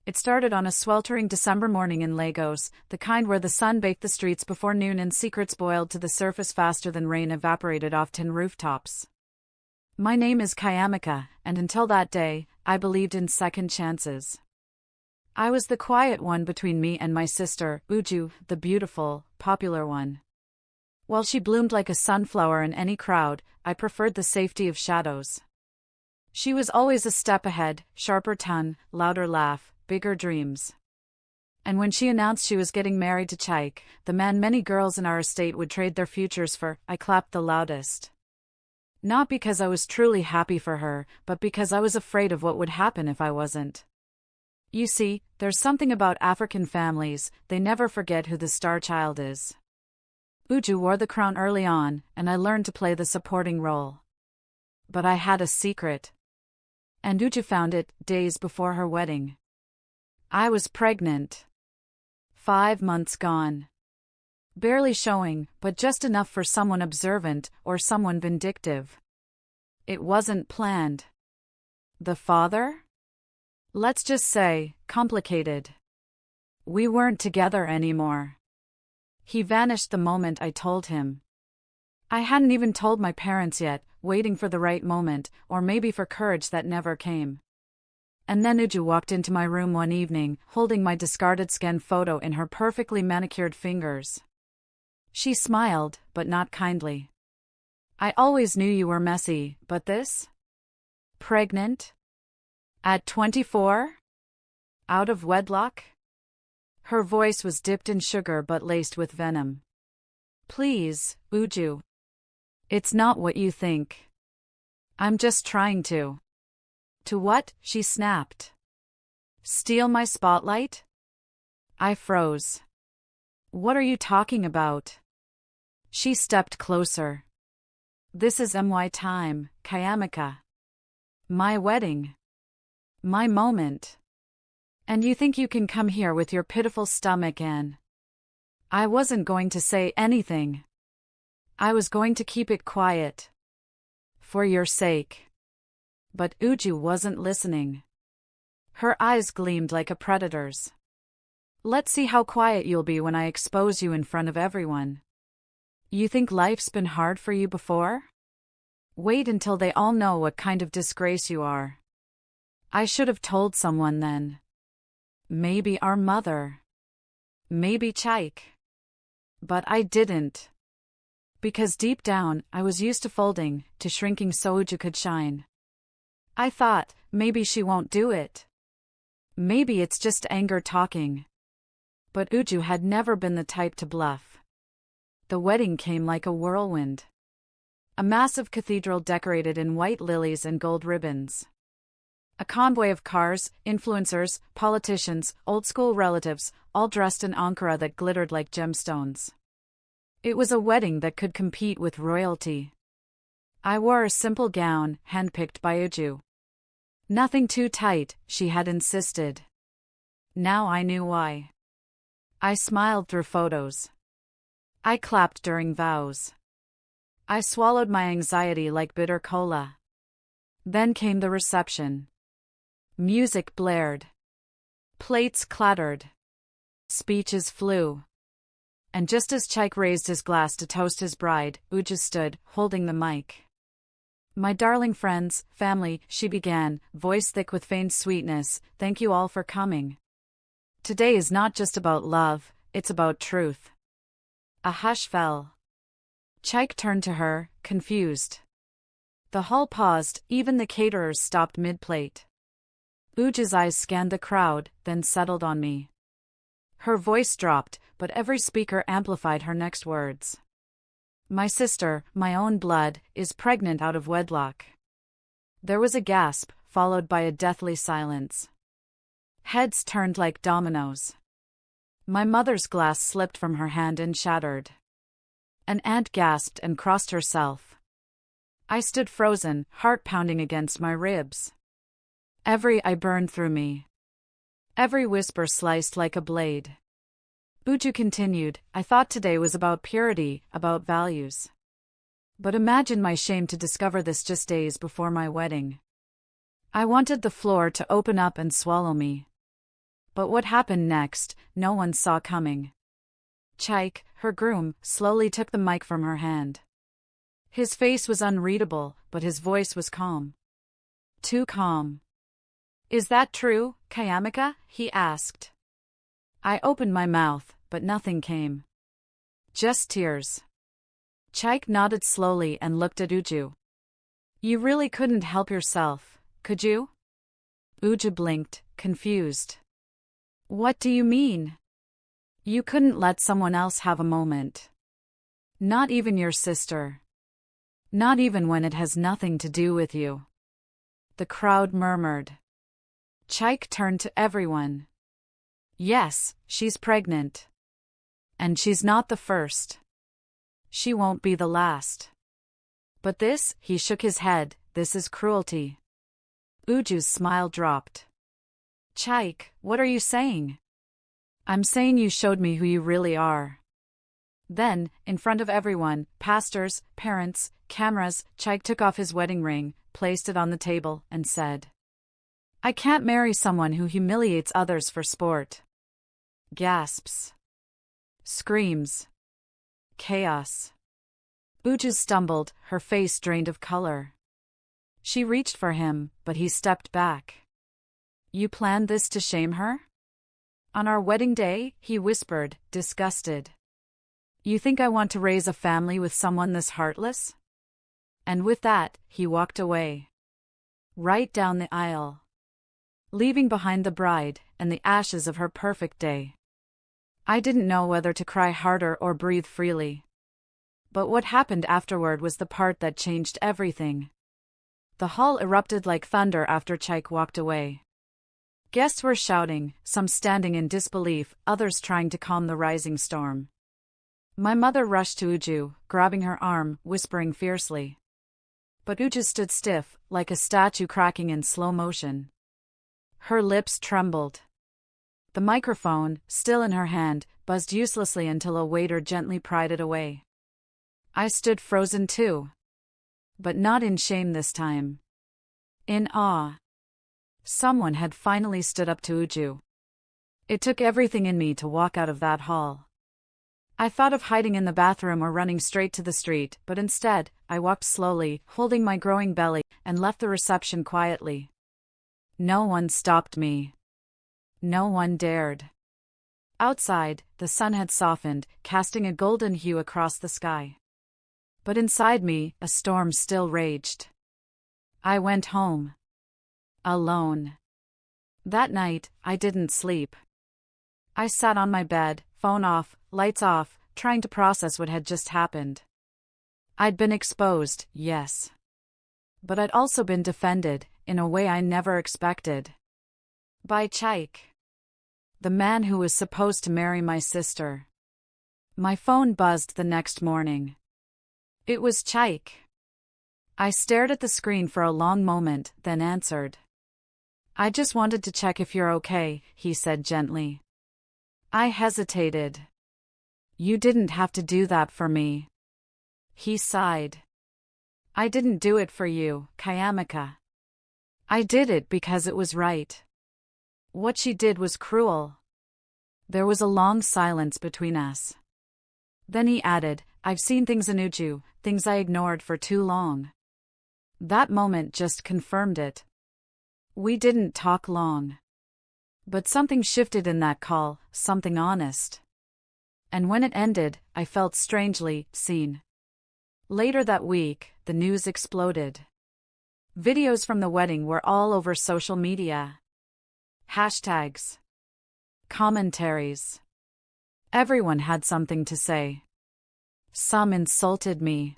It started on a sweltering December morning in Lagos, the kind where the sun baked the streets before noon and secrets boiled to the surface faster than rain evaporated off tin rooftops. My name is Kayamika, and until that day, I believed in second chances. I was the quiet one between me and my sister, Uju, the beautiful, popular one. While she bloomed like a sunflower in any crowd, I preferred the safety of shadows. She was always a step ahead, sharper tongue, louder laugh, bigger dreams. And when she announced she was getting married to Chaik, the man many girls in our estate would trade their futures for, I clapped the loudest. Not because I was truly happy for her, but because I was afraid of what would happen if I wasn't. You see, there's something about African families, they never forget who the star child is. Uju wore the crown early on, and I learned to play the supporting role. But I had a secret. And Uju found it, days before her wedding. I was pregnant. 5 months gone. Barely showing, but just enough for someone observant or someone vindictive. It wasn't planned. The father? Let's just say, complicated. We weren't together anymore. He vanished the moment I told him. I hadn't even told my parents yet, waiting for the right moment, or maybe for courage that never came. And then Uju walked into my room one evening, holding my discarded scan photo in her perfectly manicured fingers. She smiled, but not kindly. I always knew you were messy, but this? Pregnant? At 24? Out of wedlock? Her voice was dipped in sugar but laced with venom. Please, Uju. It's not what you think. I'm just trying to. To what? She snapped. Steal my spotlight? I froze. What are you talking about? She stepped closer. This is my time, Kayamika. My wedding. My moment. And you think you can come here with your pitiful stomach and… I wasn't going to say anything. I was going to keep it quiet. For your sake. But Uju wasn't listening. Her eyes gleamed like a predator's. Let's see how quiet you'll be when I expose you in front of everyone. You think life's been hard for you before? Wait until they all know what kind of disgrace you are. I should have told someone then. Maybe our mother. Maybe Chaik. But I didn't. Because deep down, I was used to folding, to shrinking so Uju could shine. I thought, maybe she won't do it. Maybe it's just anger talking. But Uju had never been the type to bluff. The wedding came like a whirlwind. A massive cathedral decorated in white lilies and gold ribbons. A convoy of cars, influencers, politicians, old-school relatives, all dressed in ankara that glittered like gemstones. It was a wedding that could compete with royalty. I wore a simple gown, handpicked by Uju. Nothing too tight, she had insisted. Now I knew why. I smiled through photos. I clapped during vows. I swallowed my anxiety like bitter cola. Then came the reception. Music blared. Plates clattered. Speeches flew. And just as Chaik raised his glass to toast his bride, Uju stood, holding the mic. My darling friends, family, she began, voice thick with feigned sweetness, thank you all for coming. Today is not just about love, it's about truth. A hush fell. Chaik turned to her, confused. The hall paused, even the caterers stopped mid-plate. Uju's eyes scanned the crowd, then settled on me. Her voice dropped, but every speaker amplified her next words. My sister, my own blood, is pregnant out of wedlock. There was a gasp, followed by a deathly silence. Heads turned like dominoes. My mother's glass slipped from her hand and shattered. An aunt gasped and crossed herself. I stood frozen, heart pounding against my ribs. Every eye burned through me. Every whisper sliced like a blade. Uju continued, I thought today was about purity, about values. But imagine my shame to discover this just days before my wedding. I wanted the floor to open up and swallow me. But what happened next, no one saw coming. Chaik, her groom, slowly took the mic from her hand. His face was unreadable, but his voice was calm. Too calm. Is that true, Kayamika? He asked. I opened my mouth, but nothing came. Just tears. Chaik nodded slowly and looked at Uju. You really couldn't help yourself, could you? Uju blinked, confused. What do you mean? You couldn't let someone else have a moment. Not even your sister. Not even when it has nothing to do with you. The crowd murmured. Chaik turned to everyone. Yes, she's pregnant. And she's not the first. She won't be the last. But this, he shook his head, this is cruelty. Uju's smile dropped. Chaik, what are you saying? I'm saying you showed me who you really are. Then, in front of everyone, pastors, parents, cameras, Chaik took off his wedding ring, placed it on the table, and said, I can't marry someone who humiliates others for sport. Gasps. Screams. Chaos. Uju stumbled, her face drained of color. She reached for him, but he stepped back. You planned this to shame her? On our wedding day, he whispered, disgusted. You think I want to raise a family with someone this heartless? And with that, he walked away. Right down the aisle. Leaving behind the bride and the ashes of her perfect day. I didn't know whether to cry harder or breathe freely. But what happened afterward was the part that changed everything. The hall erupted like thunder after Chaik walked away. Guests were shouting, some standing in disbelief, others trying to calm the rising storm. My mother rushed to Uju, grabbing her arm, whispering fiercely. But Uju stood stiff, like a statue cracking in slow motion. Her lips trembled. The microphone, still in her hand, buzzed uselessly until a waiter gently pried it away. I stood frozen too. But not in shame this time. In awe. Someone had finally stood up to Uju. It took everything in me to walk out of that hall. I thought of hiding in the bathroom or running straight to the street, but instead, I walked slowly, holding my growing belly, and left the reception quietly. No one stopped me. No one dared. Outside, the sun had softened, casting a golden hue across the sky. But inside me, a storm still raged. I went home. Alone. That night, I didn't sleep. I sat on my bed, phone off, lights off, trying to process what had just happened. I'd been exposed, yes. But I'd also been defended, in a way I never expected. By Chaik. The man who was supposed to marry my sister. My phone buzzed the next morning. It was Chaik. I stared at the screen for a long moment, then answered. I just wanted to check if you're okay, he said gently. I hesitated. You didn't have to do that for me. He sighed. I didn't do it for you, Kayamika. I did it because it was right. What she did was cruel. There was a long silence between us. Then he added, I've seen things in Uju, things I ignored for too long. That moment just confirmed it. We didn't talk long. But something shifted in that call, something honest. And when it ended, I felt strangely seen. Later that week, the news exploded. Videos from the wedding were all over social media. Hashtags. Commentaries. Everyone had something to say. Some insulted me.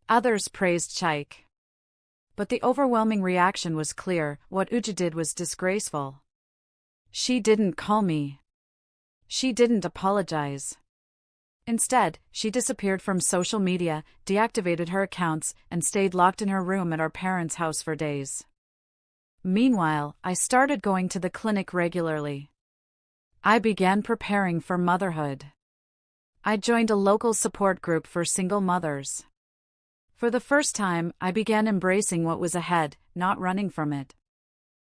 Others praised Chaik. But the overwhelming reaction was clear, what Uju did was disgraceful. She didn't call me. She didn't apologize. Instead, she disappeared from social media, deactivated her accounts, and stayed locked in her room at our parents' house for days. Meanwhile, I started going to the clinic regularly. I began preparing for motherhood. I joined a local support group for single mothers. For the first time, I began embracing what was ahead, not running from it.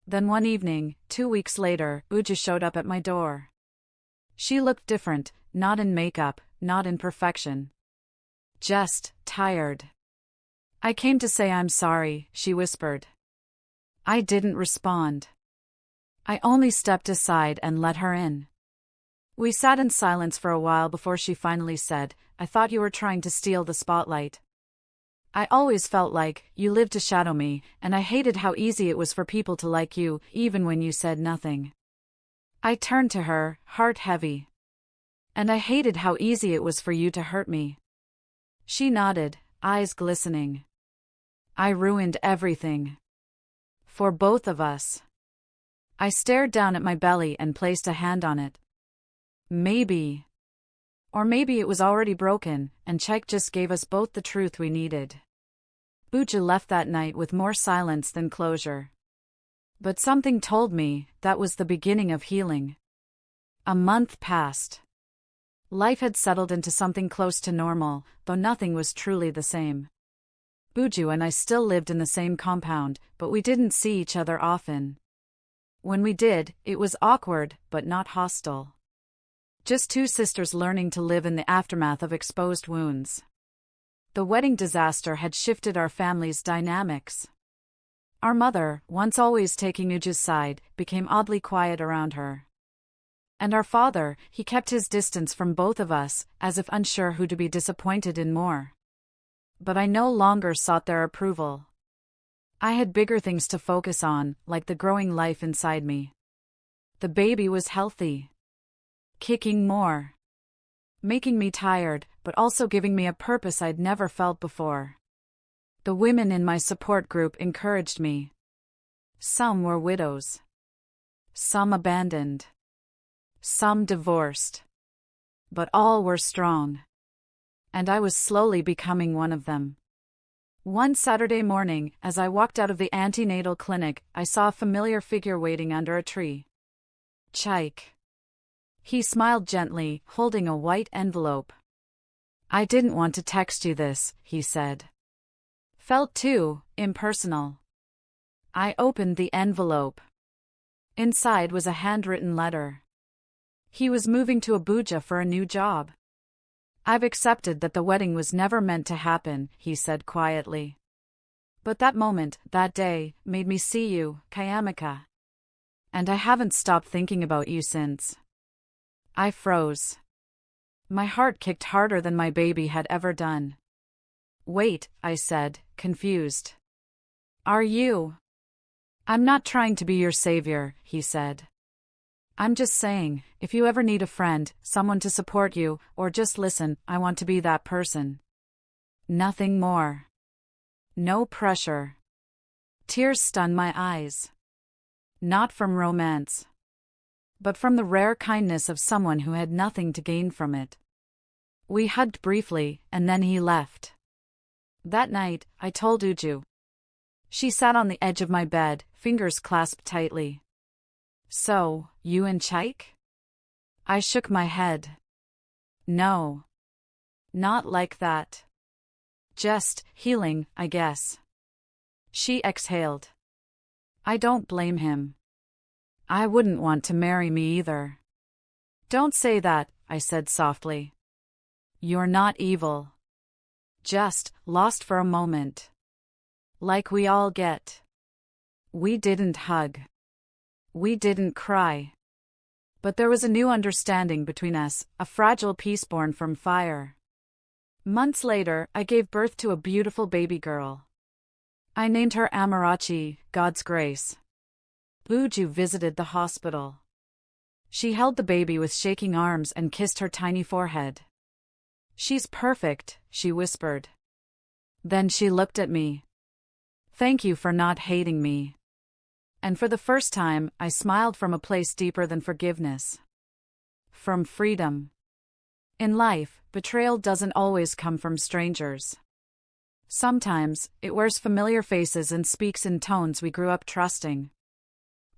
Then one evening, 2 weeks later, Uju showed up at my door. She looked different, not in makeup, not in perfection. Just tired. "I came to say I'm sorry," she whispered. I didn't respond. I only stepped aside and let her in. We sat in silence for a while before she finally said, "I thought you were trying to steal the spotlight. I always felt like you lived to shadow me, and I hated how easy it was for people to like you, even when you said nothing." I turned to her, heart heavy. "And I hated how easy it was for you to hurt me." She nodded, eyes glistening. "I ruined everything. For both of us." I stared down at my belly and placed a hand on it. Maybe. Or maybe it was already broken, and Chike just gave us both the truth we needed. Uju left that night with more silence than closure. But something told me that was the beginning of healing. A month passed. Life had settled into something close to normal, though nothing was truly the same. Uju and I still lived in the same compound, but we didn't see each other often. When we did, it was awkward, but not hostile. Just two sisters learning to live in the aftermath of exposed wounds. The wedding disaster had shifted our family's dynamics. Our mother, once always taking Uju's side, became oddly quiet around her. And our father, he kept his distance from both of us, as if unsure who to be disappointed in more. But I no longer sought their approval. I had bigger things to focus on, like the growing life inside me. The baby was healthy. Kicking more. Making me tired, but also giving me a purpose I'd never felt before. The women in my support group encouraged me. Some were widows. Some abandoned. Some divorced. But all were strong. And I was slowly becoming one of them. One Saturday morning, as I walked out of the antenatal clinic, I saw a familiar figure waiting under a tree. Chike. He smiled gently, holding a white envelope. "I didn't want to text you this," he said. Felt too impersonal. I opened the envelope. Inside was a handwritten letter. He was moving to Abuja for a new job. "I've accepted that the wedding was never meant to happen," he said quietly. "But that moment, that day, made me see you, Kayamika. And I haven't stopped thinking about you since." I froze. My heart kicked harder than my baby had ever done. "Wait," I said, confused. "Are you?" "I'm not trying to be your savior," he said. "I'm just saying, if you ever need a friend, someone to support you, or just listen, I want to be that person. Nothing more. No pressure." Tears stung my eyes. Not from romance, but from the rare kindness of someone who had nothing to gain from it. We hugged briefly, and then he left. That night, I told Uju. She sat on the edge of my bed, fingers clasped tightly. "So, you and Chike?" I shook my head. "No. Not like that. Just healing, I guess." She exhaled. "I don't blame him. I wouldn't want to marry me either." "Don't say that," I said softly. "You're not evil. Just lost for a moment. Like we all get." We didn't hug. We didn't cry. But there was a new understanding between us, a fragile piece born from fire. Months later, I gave birth to a beautiful baby girl. I named her Amarachi, God's grace. Uju visited the hospital. She held the baby with shaking arms and kissed her tiny forehead. "She's perfect," she whispered. Then she looked at me. "Thank you for not hating me." And for the first time, I smiled from a place deeper than forgiveness. From freedom. In life, betrayal doesn't always come from strangers. Sometimes, it wears familiar faces and speaks in tones we grew up trusting.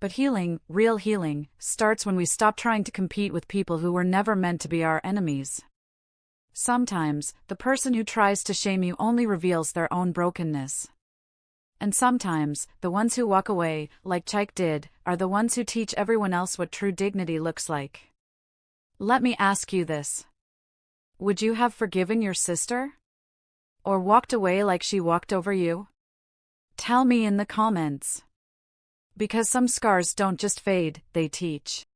But healing, real healing, starts when we stop trying to compete with people who were never meant to be our enemies. Sometimes, the person who tries to shame you only reveals their own brokenness. And sometimes, the ones who walk away, like Chike did, are the ones who teach everyone else what true dignity looks like. Let me ask you this. Would you have forgiven your sister? Or walked away like she walked over you? Tell me in the comments. Because some scars don't just fade, they teach.